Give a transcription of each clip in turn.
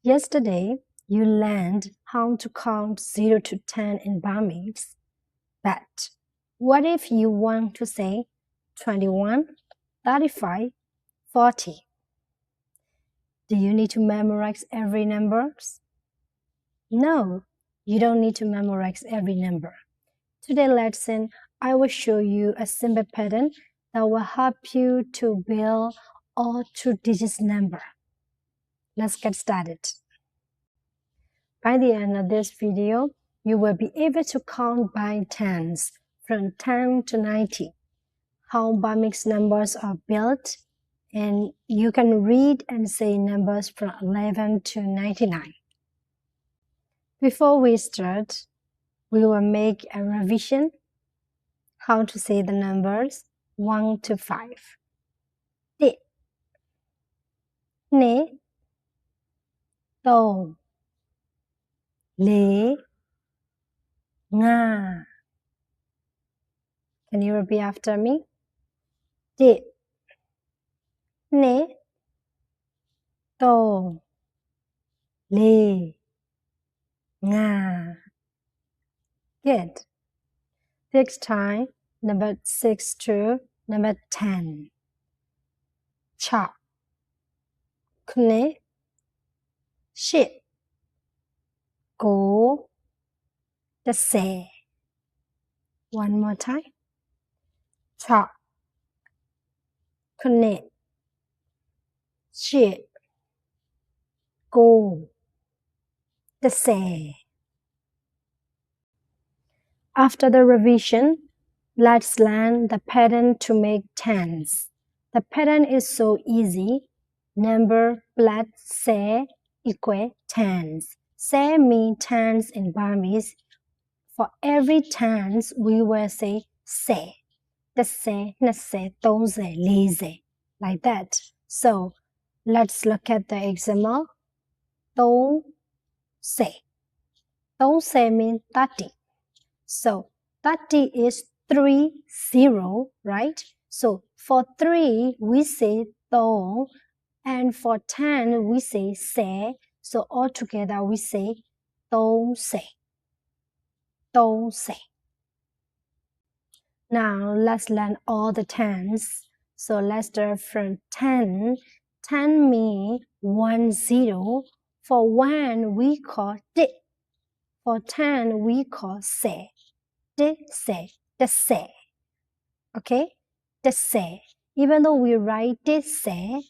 Yesterday, you learned how to count 0 to 10 in Burmese. But what if you want to say 21, 35, 40? Do you need to memorize every number? No, you don't need to memorize every number. Today's lesson, I will show you a simple pattern that will help you to build all two-digit number. Let's get started. By the end of this video, you will be able to count by tens from 10 to 90, how Burmese numbers are built, and you can read and say numbers from 11 to 99. Before we start, we will make a revision how to say the numbers 1 to 5. 1 2 3 4 5 Can you repeat after me? 1 2 3 4 5 Good. Next time, number 6 to number 10. 6 9 8 9 10 One more time. 6 9 8 9 10 After the revision, let's learn the pattern to make tens. The pattern is so easy. Number plus se equal tens. Se means tens in Burmese. For every tens, we will say se. 10, 20, 30, 40. Like that. So, let's look at the example. 30. 30 means 30. So 30 is 30, right? So for 3, we say 3, and for 10, we say se. So altogether, we say 30. 30. Now let's learn all the tens. So let's start from 10. 10 means 10. For 1, we call di. For 10, we call se. The se. Okay? The se. Even though we write this se,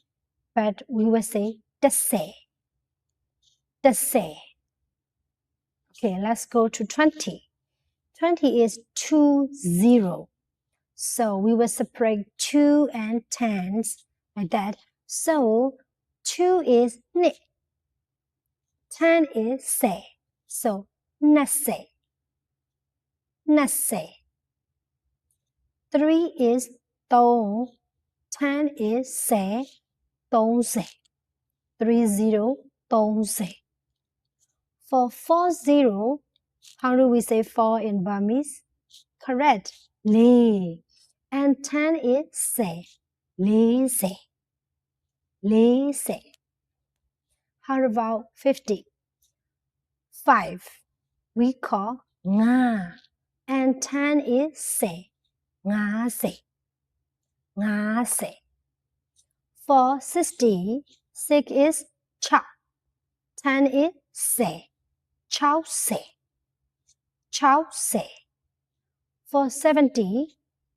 but we will say the se. The se. Okay, let's go to 20. 20 is 20. So we will separate 2 and 10s like that. So 2 is ni. 10 is se. So nase. Nase. 3 is do. 10 is se. 30. 30. 30. For 40, how do we say 4 in Burmese? Correct. Li. And 10 is se. Li se. Li se. How about 50? 5. We call nga. And 10 is se. Nga se. Nga se. For 60, 6 is cha. 10 is se. Chao se. Chao se. For 70,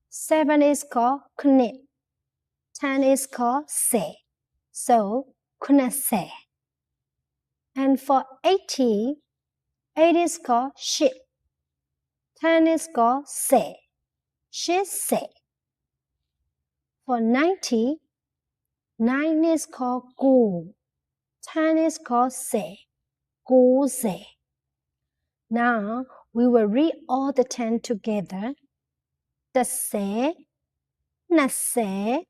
7 is called knit. 10 is called se. So, kunase. And for 80, 8 is called shit. 10 is called se. Shit se. For 90, 9 is called gu. 10 is called se. Gu se. Now, we will read all the 10 together. Tase, nase,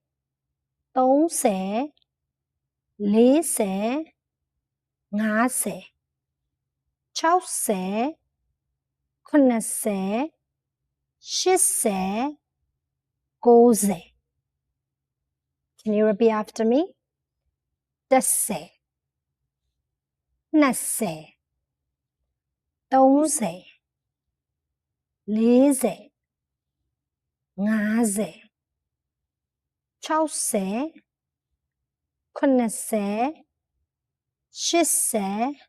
tose, lise, ngase, chause, kunase, shise, goze. Can you repeat after me? Tase, 20 30 40 50 60 70 80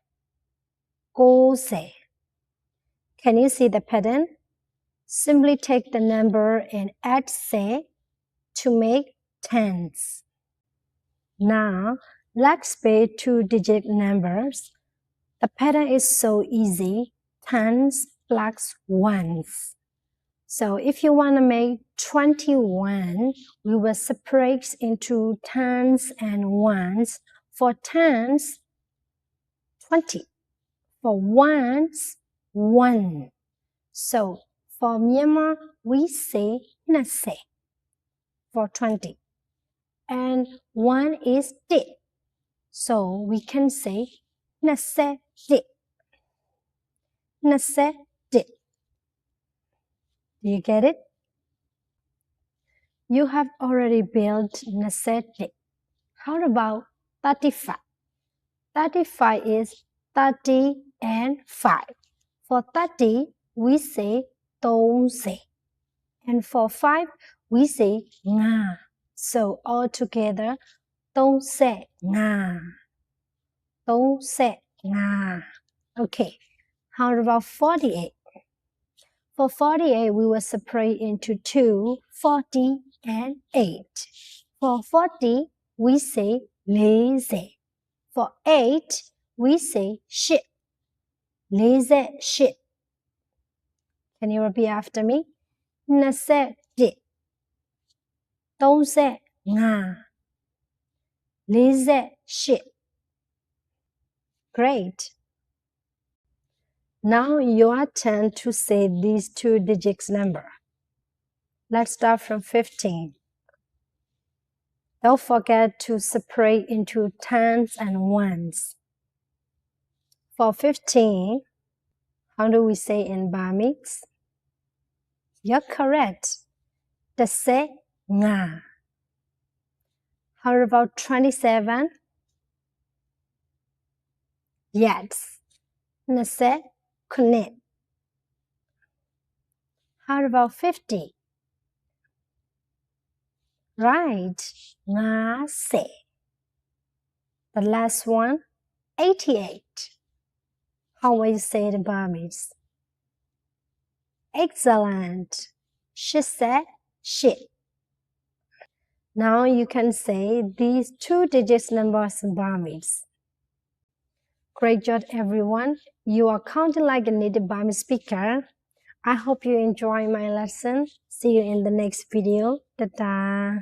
90. Can you see the pattern? Simply take the number and add se to make tens. Now, let's pay two-digit numbers. The pattern is so easy, tens plus ones. So if you want to make 21, we will separate into tens and ones. For tens, 20. For ones, 1. So for Myanmar, we say nase for 20. And 1 is dit. So we can say nase dit. Nase dit. Do you get it? You have already built nase dit. How about 35? 35 is 30 and 5. For 30, we say 30. And for 5, we say nga. So all together, 30 nga. 30 nga. Okay, how about 48? For 48, we will separate into two, 40 and 8. For 40, we say lazy. For 8, we say shit. Lazy shit. Can you repeat after me? Nase dit. 30 nga. Lazy shit. Great. Now your turn to say these two digits number. Let's start from 15. Don't forget to separate into tens and ones. For 15, how do we say in Burmese? You're correct. Tase nga. How about 27? Yes. Nase kunet. How about 50? Right. Nga se. The last one, 88. How will you say it in Burmese? Excellent. She said shit. Now you can say these two digits numbers in Burmese. Great job, everyone. You are counting like a native Burmese speaker. I hope you enjoy my lesson. See you in the next video. Ta-ta.